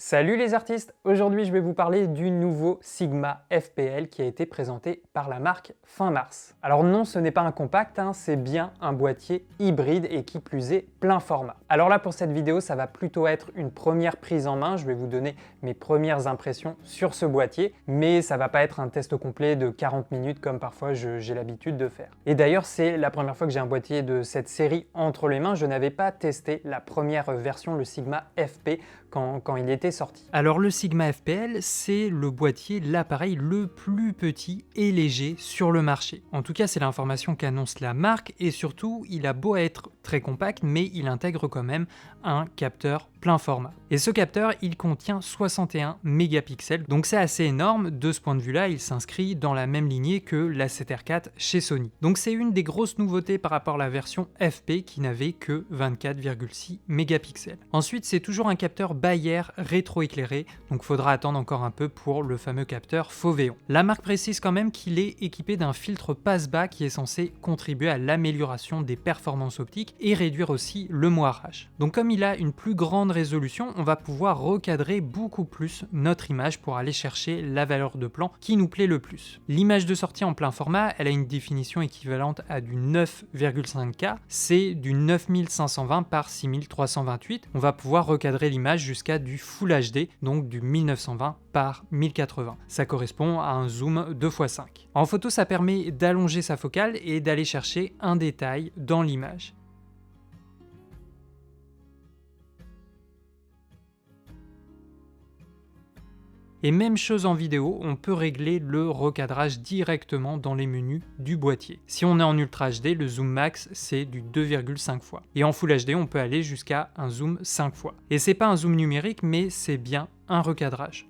Salut les artistes! Aujourd'hui je vais vous parler du nouveau Sigma FPL qui a été présenté par la marque fin mars. Alors non, ce n'est pas un compact, c'est bien un boîtier hybride et qui plus est plein format. Alors là pour cette vidéo ça va plutôt être une première prise en main, je vais vous donner mes premières impressions sur ce boîtier, mais ça va pas être un test complet de 40 minutes comme parfois j'ai l'habitude de faire. Et d'ailleurs c'est la première fois que j'ai un boîtier de cette série entre les mains, je n'avais pas testé la première version, le Sigma FP, quand il était sorti. Alors le Sigma FPL, c'est le boîtier, l'appareil le plus petit et léger sur le marché. En tout cas, c'est l'information qu'annonce la marque et surtout, il a beau être très compact, mais il intègre quand même un capteur plein format. Et ce capteur, il contient 61 mégapixels, donc c'est assez énorme. De ce point de vue-là, il s'inscrit dans la même lignée que la 7R4 chez Sony. Donc c'est une des grosses nouveautés par rapport à la version FP qui n'avait que 24,6 mégapixels. Ensuite, c'est toujours un capteur Bayer rétroéclairé, donc faudra attendre encore un peu pour le fameux capteur Foveon. La marque précise quand même qu'il est équipé d'un filtre passe-bas qui est censé contribuer à l'amélioration des performances optiques et réduire aussi le moirage. Donc comme il a une plus grande résolution, on va pouvoir recadrer beaucoup plus notre image pour aller chercher la valeur de plan qui nous plaît le plus. L'image de sortie en plein format, elle a une définition équivalente à du 9,5K, c'est du 9520 par 6328. On va pouvoir recadrer l'image jusqu'à du Full HD, donc du 1920 par 1080. Ça correspond à un zoom 2x5. En photo, ça permet d'allonger sa focale et d'aller chercher un détail dans l'image. Et même chose en vidéo, on peut régler le recadrage directement dans les menus du boîtier. Si on est en Ultra HD, le zoom max c'est du 2,5 fois. Et en Full HD, on peut aller jusqu'à un zoom 5 fois. Et c'est pas un zoom numérique, mais c'est bien un recadrage.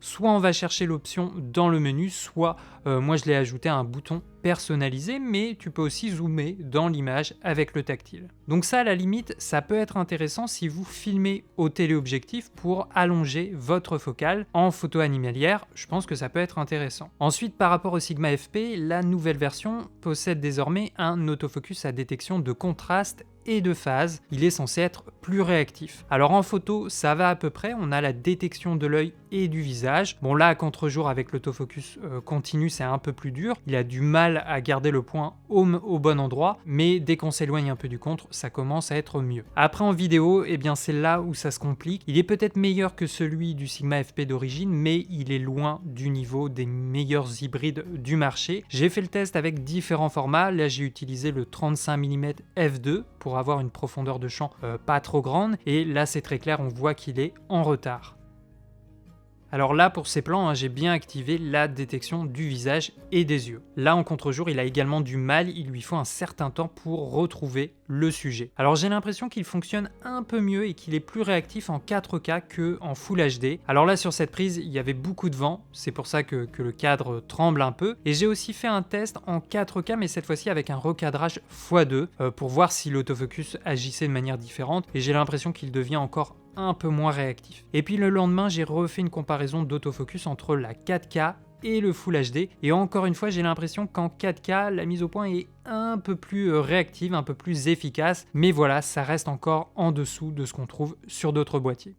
Soit on va chercher l'option dans le menu, soit moi je l'ai ajouté à un bouton personnalisé, mais tu peux aussi zoomer dans l'image avec le tactile. Donc ça, à la limite, ça peut être intéressant si vous filmez au téléobjectif pour allonger votre focale en photo animalière, je pense que ça peut être intéressant. Ensuite, par rapport au Sigma FP, la nouvelle version possède désormais un autofocus à détection de contraste et de phase, il est censé être plus réactif. Alors en photo, ça va à peu près, on a la détection de l'œil et du visage. Bon là, à contre-jour avec l'autofocus continu, c'est un peu plus dur, il a du mal à garder le point au bon endroit, mais dès qu'on s'éloigne un peu du contre, ça commence à être mieux. Après en vidéo, eh bien c'est là où ça se complique. Il est peut-être meilleur que celui du Sigma FP d'origine, mais il est loin du niveau des meilleurs hybrides du marché. J'ai fait le test avec différents formats, là j'ai utilisé le 35 mm f2 pour avoir une profondeur de champ pas trop grande, et là c'est très clair, on voit qu'il est en retard. Alors là, pour ces plans, j'ai bien activé la détection du visage et des yeux. Là, en contre-jour, il a également du mal, il lui faut un certain temps pour retrouver le sujet. Alors j'ai l'impression qu'il fonctionne un peu mieux et qu'il est plus réactif en 4K que en Full HD. Alors là, sur cette prise, il y avait beaucoup de vent, c'est pour ça que le cadre tremble un peu. Et j'ai aussi fait un test en 4K, mais cette fois-ci avec un recadrage x2, pour voir si l'autofocus agissait de manière différente. Et j'ai l'impression qu'il devient encore un peu moins réactif. Et puis le lendemain, j'ai refait une comparaison d'autofocus entre la 4K et le Full HD, et encore une fois j'ai l'impression qu'en 4K la mise au point est un peu plus réactive, un peu plus efficace, mais voilà, ça reste encore en dessous de ce qu'on trouve sur d'autres boîtiers.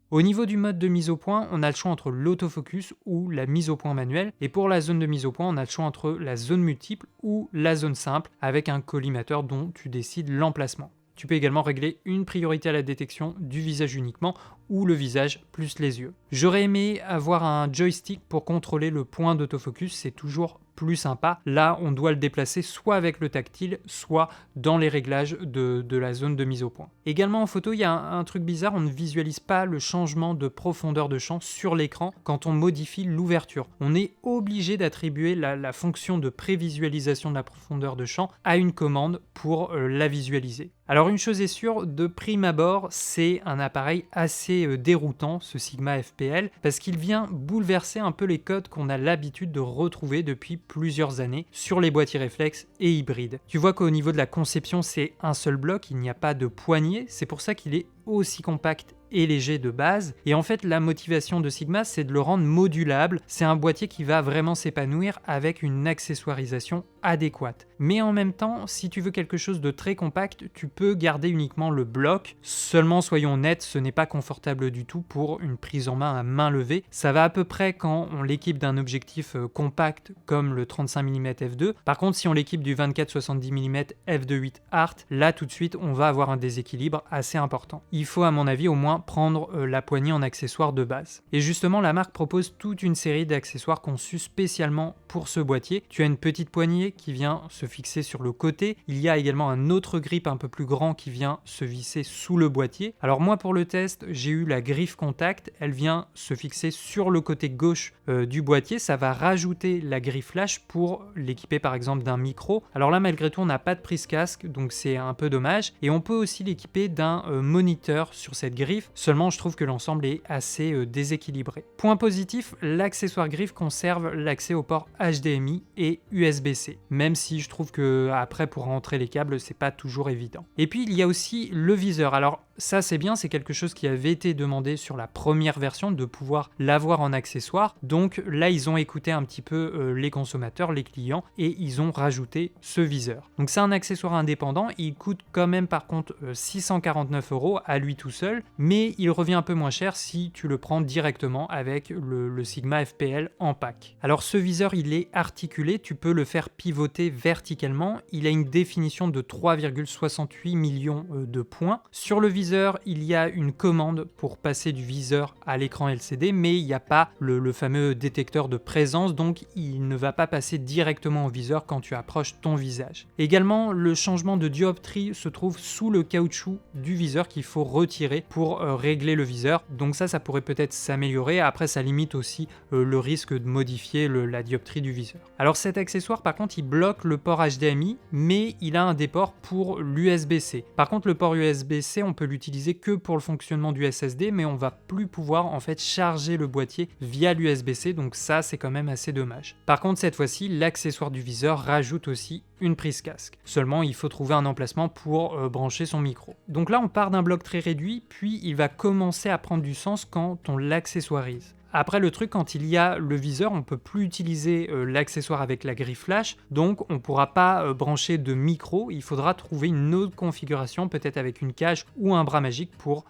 Au niveau du mode de mise au point, on a le choix entre l'autofocus ou la mise au point manuelle, et pour la zone de mise au point, on a le choix entre la zone multiple ou la zone simple, avec un collimateur dont tu décides l'emplacement. Tu peux également régler une priorité à la détection du visage uniquement ou le visage plus les yeux. J'aurais aimé avoir un joystick pour contrôler le point d'autofocus, c'est toujours plus sympa. Là, on doit le déplacer soit avec le tactile, soit dans les réglages de la zone de mise au point. Également en photo, il y a un truc bizarre, on ne visualise pas le changement de profondeur de champ sur l'écran quand on modifie l'ouverture. On est obligé d'attribuer la fonction de prévisualisation de la profondeur de champ à une commande pour la visualiser. Alors une chose est sûre, de prime abord, c'est un appareil assez déroutant, ce Sigma FPL, parce qu'il vient bouleverser un peu les codes qu'on a l'habitude de retrouver depuis plusieurs années sur les boîtiers réflexes et hybrides. Tu vois qu'au niveau de la conception, c'est un seul bloc, il n'y a pas de poignée, c'est pour ça qu'il est aussi compact et léger de base. Et en fait, la motivation de Sigma, c'est de le rendre modulable. C'est un boîtier qui va vraiment s'épanouir avec une accessoirisation adéquate. Mais en même temps, si tu veux quelque chose de très compact, tu peux garder uniquement le bloc. Seulement, soyons honnêtes, ce n'est pas confortable du tout pour une prise en main à main levée. Ça va à peu près quand on l'équipe d'un objectif compact comme le 35 mm f2. Par contre, si on l'équipe du 24-70 mm f2.8 Art, là tout de suite, on va avoir un déséquilibre assez important. Il faut à mon avis au moins prendre la poignée en accessoire de base. Et justement, la marque propose toute une série d'accessoires conçus spécialement pour ce boîtier. Tu as une petite poignée qui vient se fixer sur le côté. Il y a également un autre grip un peu plus grand qui vient se visser sous le boîtier. Alors moi, pour le test, j'ai eu la griffe contact. Elle vient se fixer sur le côté gauche du boîtier. Ça va rajouter la griffe flash pour l'équiper par exemple d'un micro. Alors là, malgré tout, on n'a pas de prise casque, donc c'est un peu dommage. Et on peut aussi l'équiper d'un moniteur sur cette griffe. Seulement, je trouve que l'ensemble est assez déséquilibré. Point positif, l'accessoire griffe conserve l'accès au port HDMI et USB-C, même si je trouve que après pour rentrer les câbles, c'est pas toujours évident. Et puis il y a aussi le viseur. Alors ça c'est bien, c'est quelque chose qui avait été demandé sur la première version de pouvoir l'avoir en accessoire. Donc là ils ont écouté un petit peu les consommateurs, les clients, et ils ont rajouté ce viseur. Donc c'est un accessoire indépendant, il coûte quand même par contre 649 € à lui tout seul, mais il revient un peu moins cher si tu le prends directement avec le Sigma FPL en pack. Alors ce viseur il est articulé, tu peux le faire pivoter verticalement, il a une définition de 3,68 millions de points. Sur le viseur, il y a une commande pour passer du viseur à l'écran LCD, mais il n'y a pas le fameux détecteur de présence, donc il ne va pas passer directement au viseur quand tu approches ton visage. Également, le changement de dioptrie se trouve sous le caoutchouc du viseur qu'il faut retirer pour régler le viseur, donc ça pourrait peut-être s'améliorer. Après, ça limite aussi le risque de modifier la dioptrie du viseur. Alors cet accessoire, par contre, il bloque le port HDMI, mais il a un des ports pour l'USB-C. Par contre, le port USB-C, on peut l'utiliser que pour le fonctionnement du SSD, mais on va plus pouvoir en fait charger le boîtier via l'USB-C, donc ça c'est quand même assez dommage. Par contre, cette fois-ci, l'accessoire du viseur rajoute aussi une prise casque. Seulement, il faut trouver un emplacement pour brancher son micro. Donc là, on part d'un bloc très réduit, puis il va commencer à prendre du sens quand on l'accessoirise. Après, le truc, quand il y a le viseur, on ne peut plus utiliser l'accessoire avec la griffe flash, donc on ne pourra pas brancher de micro. Il faudra trouver une autre configuration, peut-être avec une cage ou un bras magique pour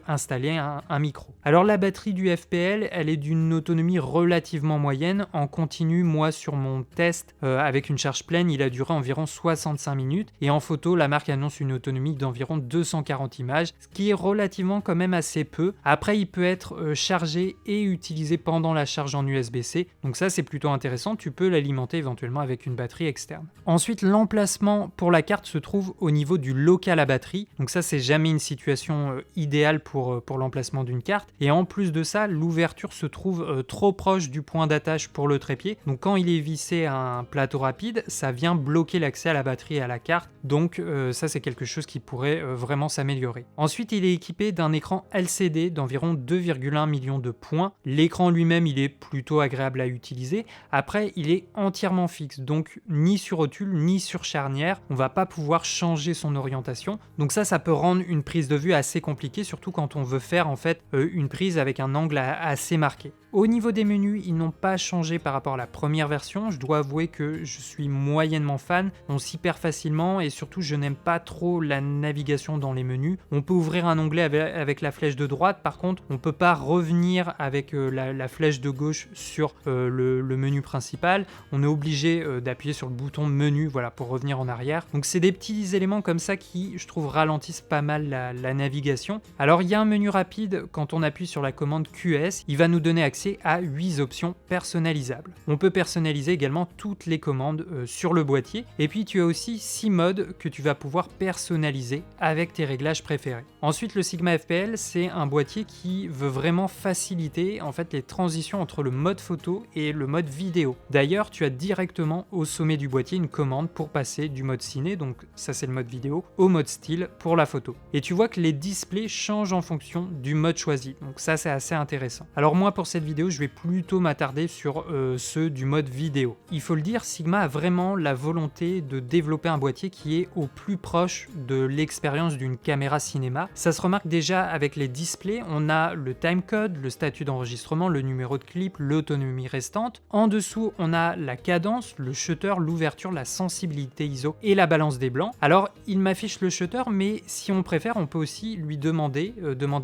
installer un micro. Alors la batterie du FPL, elle est d'une autonomie relativement moyenne. En continu, moi sur mon test avec une charge pleine, il a duré environ 65 minutes. Et en photo, la marque annonce une autonomie d'environ 240 images, ce qui est relativement quand même assez peu. Après, il peut être chargé et utilisé pendant la charge en USB-C, donc ça c'est plutôt intéressant, tu peux l'alimenter éventuellement avec une batterie externe. Ensuite, l'emplacement pour la carte se trouve au niveau du local à batterie, donc ça c'est jamais une situation idéale pour l'emplacement d'une carte, et en plus de ça, l'ouverture se trouve trop proche du point d'attache pour le trépied, donc quand il est vissé à un plateau rapide, ça vient bloquer l'accès à la batterie et à la carte, donc ça c'est quelque chose qui pourrait vraiment s'améliorer. Ensuite, il est équipé d'un écran LCD d'environ 2,1 millions de points. L'écran lui-même, il est plutôt agréable à utiliser. Après, il est entièrement fixe, donc ni sur rotule, ni sur charnière. On va pas pouvoir changer son orientation. Donc ça peut rendre une prise de vue assez compliquée, surtout quand on veut faire en fait une prise avec un angle assez marqué. Au niveau des menus, ils n'ont pas changé par rapport à la première version. Je dois avouer que je suis moyennement fan. On s'y perd facilement et surtout, je n'aime pas trop la navigation dans les menus. On peut ouvrir un onglet avec la flèche de droite. Par contre, on ne peut pas revenir avec la flèche de gauche sur le menu principal. On est obligé d'appuyer sur le bouton menu pour revenir en arrière. Donc c'est des petits éléments comme ça qui, je trouve, ralentissent pas mal la navigation. Alors il y a un menu rapide quand on appuie sur la commande QS. Il va nous donner accès à 8 options personnalisables. On peut personnaliser également toutes les commandes sur le boîtier. Et puis tu as aussi 6 modes que tu vas pouvoir personnaliser avec tes réglages préférés. Ensuite, le Sigma FPL, c'est un boîtier qui veut vraiment faciliter en fait les transitions entre le mode photo et le mode vidéo. D'ailleurs, tu as directement au sommet du boîtier une commande pour passer du mode ciné, donc ça c'est le mode vidéo, au mode style pour la photo. Et tu vois que les displays changent en fonction du mode choisi, donc ça c'est assez intéressant. Alors moi pour cette vidéo, je vais plutôt m'attarder sur ceux du mode vidéo. Il faut le dire, Sigma a vraiment la volonté de développer un boîtier qui est au plus proche de l'expérience d'une caméra cinéma. Ça se remarque déjà avec les displays, on a le timecode, le statut d'enregistrement, le numéro de clip, l'autonomie restante. En dessous, on a la cadence, le shutter, l'ouverture, la sensibilité ISO et la balance des blancs. Alors, il m'affiche le shutter, mais si on préfère, on peut aussi lui demander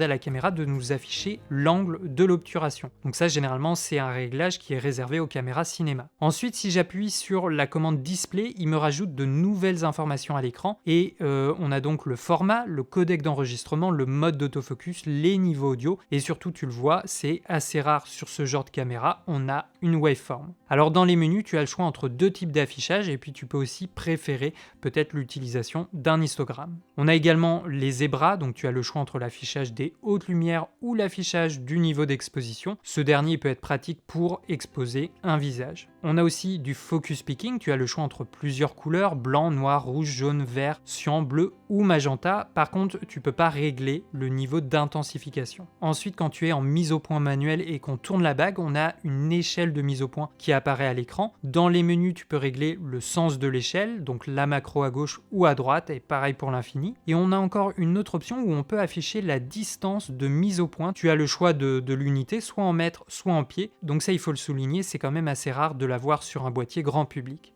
à la caméra de nous afficher l'angle de l'obturation. Donc ça, généralement, c'est un réglage qui est réservé aux caméras cinéma. Ensuite, si j'appuie sur la commande display, il me rajoute de nouvelles informations à l'écran et on a donc le format, le codec d'enregistrement, le mode d'autofocus, les niveaux audio et surtout, tu le vois, c'est assez rare sur ce genre de caméra, on a une waveform. Alors dans les menus, tu as le choix entre deux types d'affichage et puis tu peux aussi préférer peut-être l'utilisation d'un histogramme. On a également les zébras, donc tu as le choix entre l'affichage des hautes lumières ou l'affichage du niveau d'exposition. Ce dernier peut être pratique pour exposer un visage. On a aussi du focus picking, tu as le choix entre plusieurs couleurs, blanc, noir, rouge, jaune, vert, cyan, bleu ou magenta. Par contre, tu peux pas régler le niveau d'intensification. Ensuite, quand tu es en mise au point manuel et qu'on tourne la bague, on a une échelle de mise au point qui apparaît à l'écran. Dans les menus, tu peux régler le sens de l'échelle, donc la macro à gauche ou à droite, et pareil pour l'infini. Et on a encore une autre option où on peut afficher la distance de mise au point. Tu as le choix de l'unité, soit en mètres, soit en pieds. Donc ça, il faut le souligner, c'est quand même assez rare de l'avoir sur un boîtier grand public.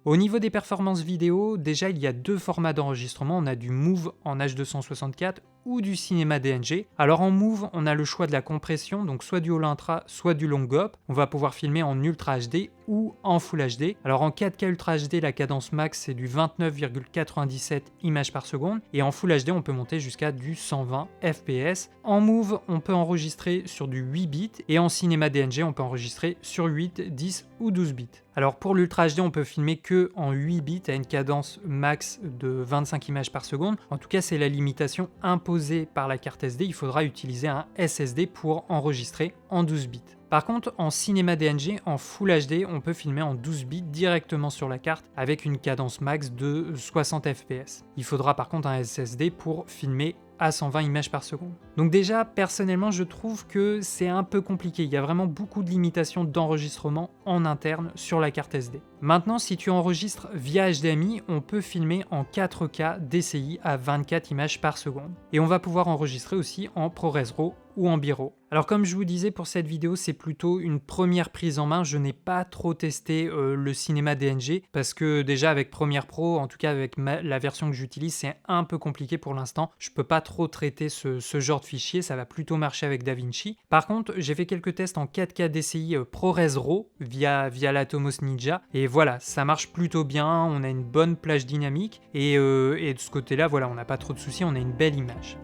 Au niveau des performances vidéo, déjà il y a deux formats d'enregistrement, on a du Move en H264 ou du cinéma DNG. Alors en Move, on a le choix de la compression, donc soit du All Intra, soit du Long Up. On va pouvoir filmer en Ultra HD ou en Full HD. Alors en 4K Ultra HD, la cadence max c'est du 29,97 images par seconde et en Full HD, on peut monter jusqu'à du 120 fps. En Move, on peut enregistrer sur du 8 bits et en cinéma DNG, on peut enregistrer sur 8, 10 ou 12 bits. Alors pour l'Ultra HD, on peut filmer que en 8 bits à une cadence max de 25 images par seconde. En tout cas, c'est la limitation imposée par la carte SD. Il faudra utiliser un SSD pour enregistrer en 12 bits. Par contre, en cinéma DNG, en Full HD, on peut filmer en 12 bits directement sur la carte avec une cadence max de 60 fps. Il faudra par contre un SSD pour filmer à 120 images par seconde. Donc déjà, personnellement, je trouve que c'est un peu compliqué. Il y a vraiment beaucoup de limitations d'enregistrement en interne sur la carte SD. Maintenant, si tu enregistres via HDMI, on peut filmer en 4K DCI à 24 images par seconde. Et on va pouvoir enregistrer aussi en ProRes RAW ou en bi-RAW. Alors comme je vous disais pour cette vidéo, c'est plutôt une première prise en main. Je n'ai pas trop testé le cinéma DNG parce que déjà avec Premiere Pro, en tout cas avec la version que j'utilise, c'est un peu compliqué pour l'instant. Je peux pas trop traiter ce genre de fichier, ça va plutôt marcher avec DaVinci. Par contre, j'ai fait quelques tests en 4K DCI ProRes RAW via l'Atomos Ninja et voilà, ça marche plutôt bien. On a une bonne plage dynamique et de ce côté-là, voilà, on n'a pas trop de soucis, on a une belle image.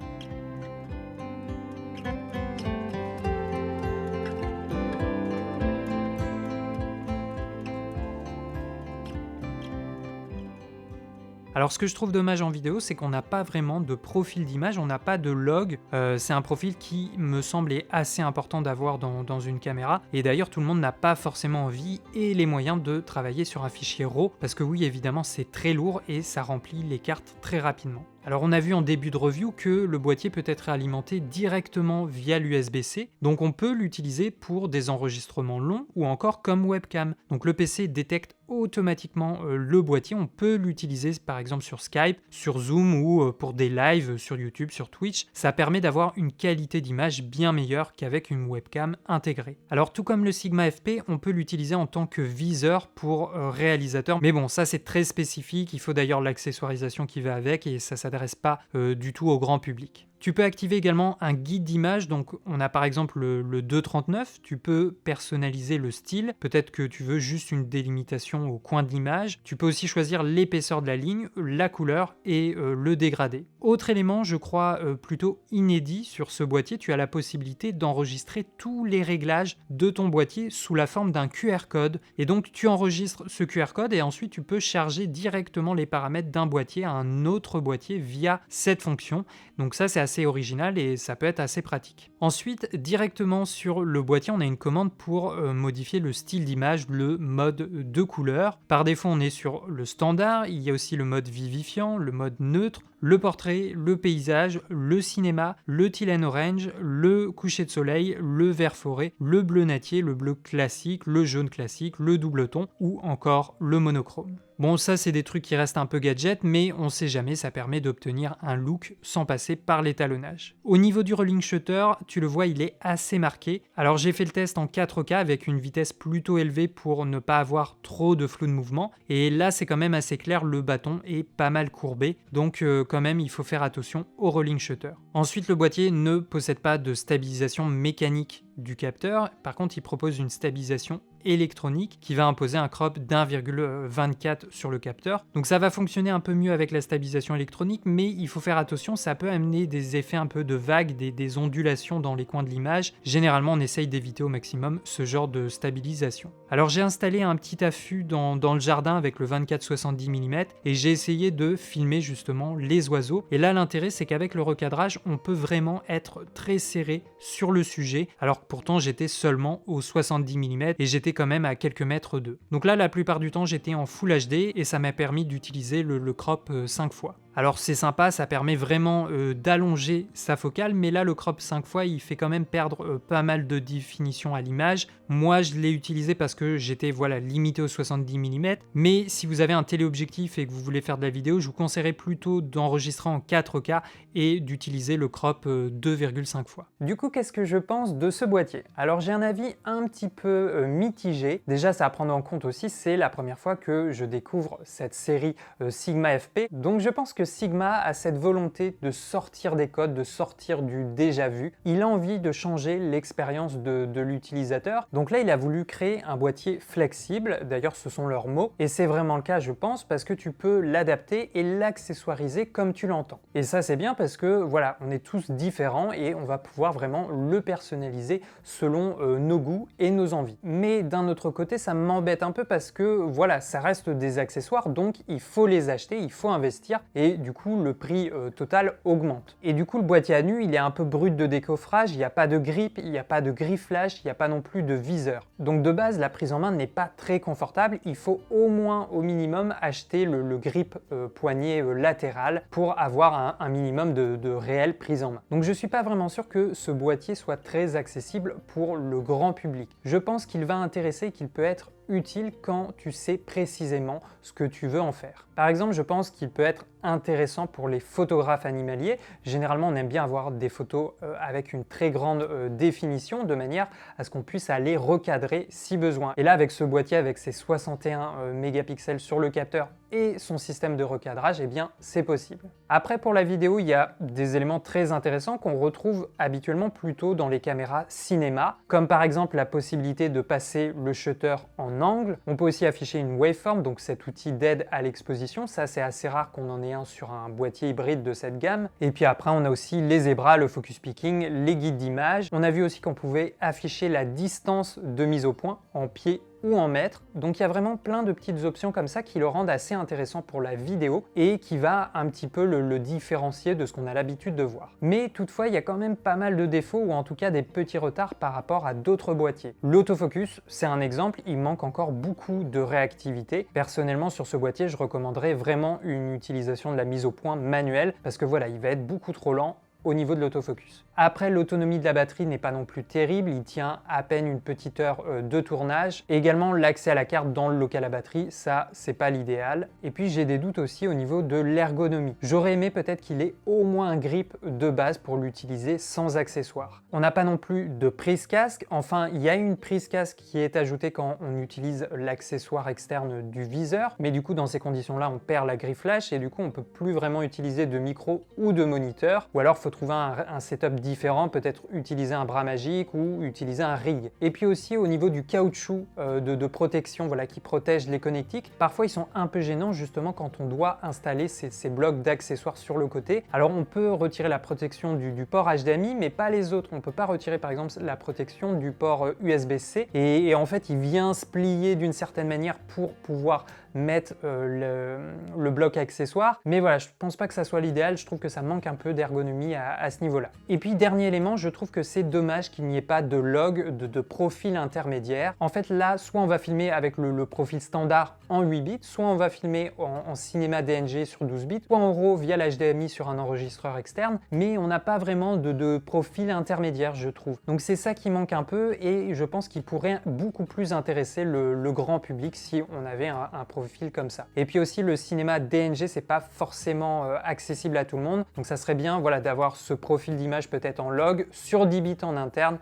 Alors ce que je trouve dommage en vidéo, c'est qu'on n'a pas vraiment de profil d'image, on n'a pas de log. C'est un profil qui me semblait assez important d'avoir dans une caméra. Et d'ailleurs, tout le monde n'a pas forcément envie et les moyens de travailler sur un fichier RAW. Parce que oui, évidemment, c'est très lourd et ça remplit les cartes très rapidement. Alors on a vu en début de review que le boîtier peut être alimenté directement via l'USB-C, donc on peut l'utiliser pour des enregistrements longs ou encore comme webcam. Donc le PC détecte automatiquement le boîtier, on peut l'utiliser par exemple sur Skype, sur Zoom ou pour des lives sur YouTube, sur Twitch. Ça permet d'avoir une qualité d'image bien meilleure qu'avec une webcam intégrée. Alors tout comme le Sigma FP, on peut l'utiliser en tant que viseur pour réalisateur, mais bon ça c'est très spécifique, il faut d'ailleurs l'accessoirisation qui va avec et ça s'adresse pas du tout au grand public. Tu peux activer également un guide d'image, donc on a par exemple le 2.39, tu peux personnaliser le style, peut-être que tu veux juste une délimitation au coin de l'image, tu peux aussi choisir l'épaisseur de la ligne, la couleur et le dégradé. Autre élément, je crois plutôt inédit sur ce boîtier, tu as la possibilité d'enregistrer tous les réglages de ton boîtier sous la forme d'un QR code, et donc tu enregistres ce QR code et ensuite tu peux charger directement les paramètres d'un boîtier à un autre boîtier via cette fonction, donc ça c'est assez original et ça peut être assez pratique. Ensuite, directement sur le boîtier, on a une commande pour modifier le style d'image, le mode de couleur. Par défaut, on est sur le standard, il y a aussi le mode vivifiant, le mode neutre, le portrait, le paysage, le cinéma, le teal and orange, le coucher de soleil, le vert forêt, le bleu natier, le bleu classique, le jaune classique, le double ton ou encore le monochrome. Bon, ça c'est des trucs qui restent un peu gadget, mais on sait jamais, ça permet d'obtenir un look sans passer par l'étalonnage. Au niveau du rolling shutter, tu le vois, il est assez marqué. Alors j'ai fait le test en 4K avec une vitesse plutôt élevée pour ne pas avoir trop de flou de mouvement, et là c'est quand même assez clair, le bâton est pas mal courbé, donc quand même il faut faire attention au rolling shutter. Ensuite, le boîtier ne possède pas de stabilisation mécanique du capteur, par contre il propose une stabilisation électronique qui va imposer un crop d'1,24 sur le capteur. Donc ça va fonctionner un peu mieux avec la stabilisation électronique, mais il faut faire attention, ça peut amener des effets un peu de vagues, des ondulations dans les coins de l'image. Généralement on essaye d'éviter au maximum ce genre de stabilisation. Alors j'ai installé un petit affût dans le jardin avec le 24-70 mm et j'ai essayé de filmer justement les oiseaux. Et là l'intérêt c'est qu'avec le recadrage on peut vraiment être très serré sur le sujet, alors que pourtant j'étais seulement au 70 mm et j'étais quand même à quelques mètres d'eux. Donc là la plupart du temps j'étais en Full HD et ça m'a permis d'utiliser le crop 5 fois. Alors c'est sympa, ça permet vraiment d'allonger sa focale, mais là le crop 5 fois il fait quand même perdre pas mal de définition à l'image. Moi je l'ai utilisé parce que j'étais limité au 70 mm, mais si vous avez un téléobjectif et que vous voulez faire de la vidéo, je vous conseillerais plutôt d'enregistrer en 4K et d'utiliser le crop 2,5 fois. Du coup, qu'est-ce que je pense de ce boîtier? Alors j'ai un avis un petit peu mitigé. Déjà, ça à prendre en compte aussi, c'est la première fois que je découvre cette série Sigma FP, donc je pense que Sigma a cette volonté de sortir des codes, de sortir du déjà vu. Il a envie de changer l'expérience de l'utilisateur. Donc là, il a voulu créer un boîtier flexible, d'ailleurs ce sont leurs mots, et c'est vraiment le cas je pense, parce que tu peux l'adapter et l'accessoiriser comme tu l'entends. Et ça c'est bien parce que voilà, on est tous différents et on va pouvoir vraiment le personnaliser selon nos goûts et nos envies. Mais d'un autre côté, ça m'embête un peu parce que voilà, ça reste des accessoires, donc il faut les acheter, il faut investir, et du coup le prix total augmente. Et du coup le boîtier à nu il est un peu brut de décoffrage, il n'y a pas de grippe, il n'y a pas de grifflage, il n'y a pas non plus de viseur. Donc de base la prise en main n'est pas très confortable, il faut au moins au minimum acheter le grip poignet latéral pour avoir un minimum de réelle prise en main. Donc je suis pas vraiment sûr que ce boîtier soit très accessible pour le grand public. Je pense qu'il va intéresser, qu'il peut être utile quand tu sais précisément ce que tu veux en faire. Par exemple, je pense qu'il peut être intéressant pour les photographes animaliers. Généralement, on aime bien avoir des photos avec une très grande définition, de manière à ce qu'on puisse aller recadrer si besoin. Et là, avec ce boîtier, avec ses 61 mégapixels sur le capteur et son système de recadrage, eh bien, c'est possible. Après, pour la vidéo, il y a des éléments très intéressants qu'on retrouve habituellement plutôt dans les caméras cinéma, comme par exemple la possibilité de passer le shutter en angle. On peut aussi afficher une waveform, donc cet outil d'aide à l'exposition. Ça, c'est assez rare qu'on en ait un sur un boîtier hybride de cette gamme. Et puis après, on a aussi les zébras, le focus picking, les guides d'image. On a vu aussi qu'on pouvait afficher la distance de mise au point en pied ou en mètres. Donc il y a vraiment plein de petites options comme ça qui le rendent assez intéressant pour la vidéo et qui va un petit peu le différencier de ce qu'on a l'habitude de voir. Mais toutefois, il y a quand même pas mal de défauts ou en tout cas des petits retards par rapport à d'autres boîtiers. L'autofocus, c'est un exemple, il manque encore beaucoup de réactivité. Personnellement, sur ce boîtier, je recommanderais vraiment une utilisation de la mise au point manuelle parce que voilà, il va être beaucoup trop lent au niveau de l'autofocus. Après, l'autonomie de la batterie n'est pas non plus terrible, il tient à peine une petite heure de tournage. Et également, l'accès à la carte dans le local à batterie, ça, c'est pas l'idéal. Et puis, j'ai des doutes aussi au niveau de l'ergonomie. J'aurais aimé peut-être qu'il ait au moins un grip de base pour l'utiliser sans accessoires. On n'a pas non plus de prise casque, enfin, il y a une prise casque qui est ajoutée quand on utilise l'accessoire externe du viseur, mais du coup, dans ces conditions-là, on perd la grille flash et du coup, on peut plus vraiment utiliser de micro ou de moniteur, ou alors, faut trouver un setup différent, peut-être utiliser un bras magique ou utiliser un rig. Et puis aussi au niveau du caoutchouc de protection, voilà, qui protège les connectiques, parfois ils sont un peu gênants justement quand on doit installer ces blocs d'accessoires sur le côté. Alors on peut retirer la protection du port HDMI, mais pas les autres. On peut pas retirer par exemple la protection du port USB-C et en fait il vient se plier d'une certaine manière pour pouvoir mettre le bloc accessoire. Mais voilà, je pense pas que ça soit l'idéal, je trouve que ça manque un peu d'ergonomie à ce niveau-là. Et puis dernier élément, je trouve que c'est dommage qu'il n'y ait pas de log, de profil intermédiaire. En fait là, soit on va filmer avec le profil standard en 8 bits, soit on va filmer en cinéma DNG sur 12 bits, soit en RAW via l'HDMI sur un enregistreur externe, mais on n'a pas vraiment de profil intermédiaire, je trouve. Donc c'est ça qui manque un peu et je pense qu'il pourrait beaucoup plus intéresser le grand public si on avait un profil comme ça. Et puis aussi le cinéma DNG, c'est pas forcément accessible à tout le monde, donc ça serait bien voilà, d'avoir ce profil d'image peut-être en log sur 10 bits en interne,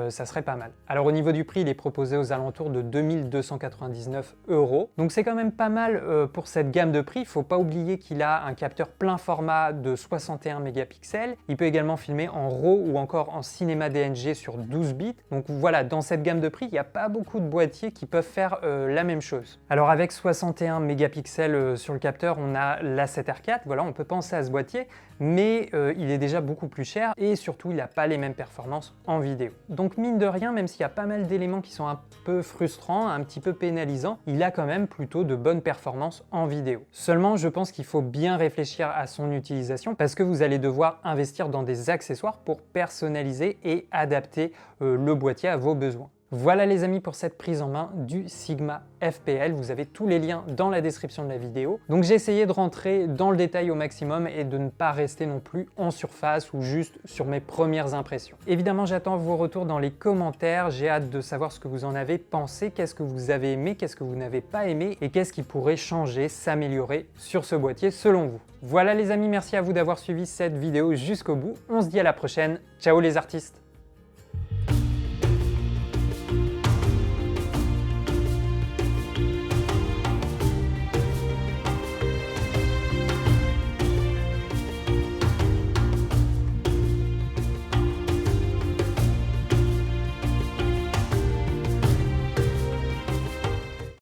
ça serait pas mal. Alors au niveau du prix, il est proposé aux alentours de 2299 €. Donc c'est quand même pas mal pour cette gamme de prix. Il ne faut pas oublier qu'il a un capteur plein format de 61 mégapixels. Il peut également filmer en RAW ou encore en cinéma DNG sur 12 bits. Donc voilà, dans cette gamme de prix, il n'y a pas beaucoup de boîtiers qui peuvent faire la même chose. Alors avec 61 mégapixels sur le capteur, on a l'A7R4. Voilà, on peut penser à ce boîtier, mais il est déjà beaucoup plus cher et surtout, il n'a pas les mêmes performances en vidéo. Donc mine de rien, même s'il y a pas mal d'éléments qui sont un peu frustrants, un petit peu pénalisants, il a quand même plutôt de bonnes performances en vidéo. Seulement, je pense qu'il faut bien réfléchir à son utilisation parce que vous allez devoir investir dans des accessoires pour personnaliser et adapter le boîtier à vos besoins. Voilà les amis pour cette prise en main du Sigma FPL, vous avez tous les liens dans la description de la vidéo. Donc j'ai essayé de rentrer dans le détail au maximum et de ne pas rester non plus en surface ou juste sur mes premières impressions. Évidemment j'attends vos retours dans les commentaires, j'ai hâte de savoir ce que vous en avez pensé, qu'est-ce que vous avez aimé, qu'est-ce que vous n'avez pas aimé et qu'est-ce qui pourrait changer, s'améliorer sur ce boîtier selon vous. Voilà les amis, merci à vous d'avoir suivi cette vidéo jusqu'au bout, on se dit à la prochaine, ciao les artistes!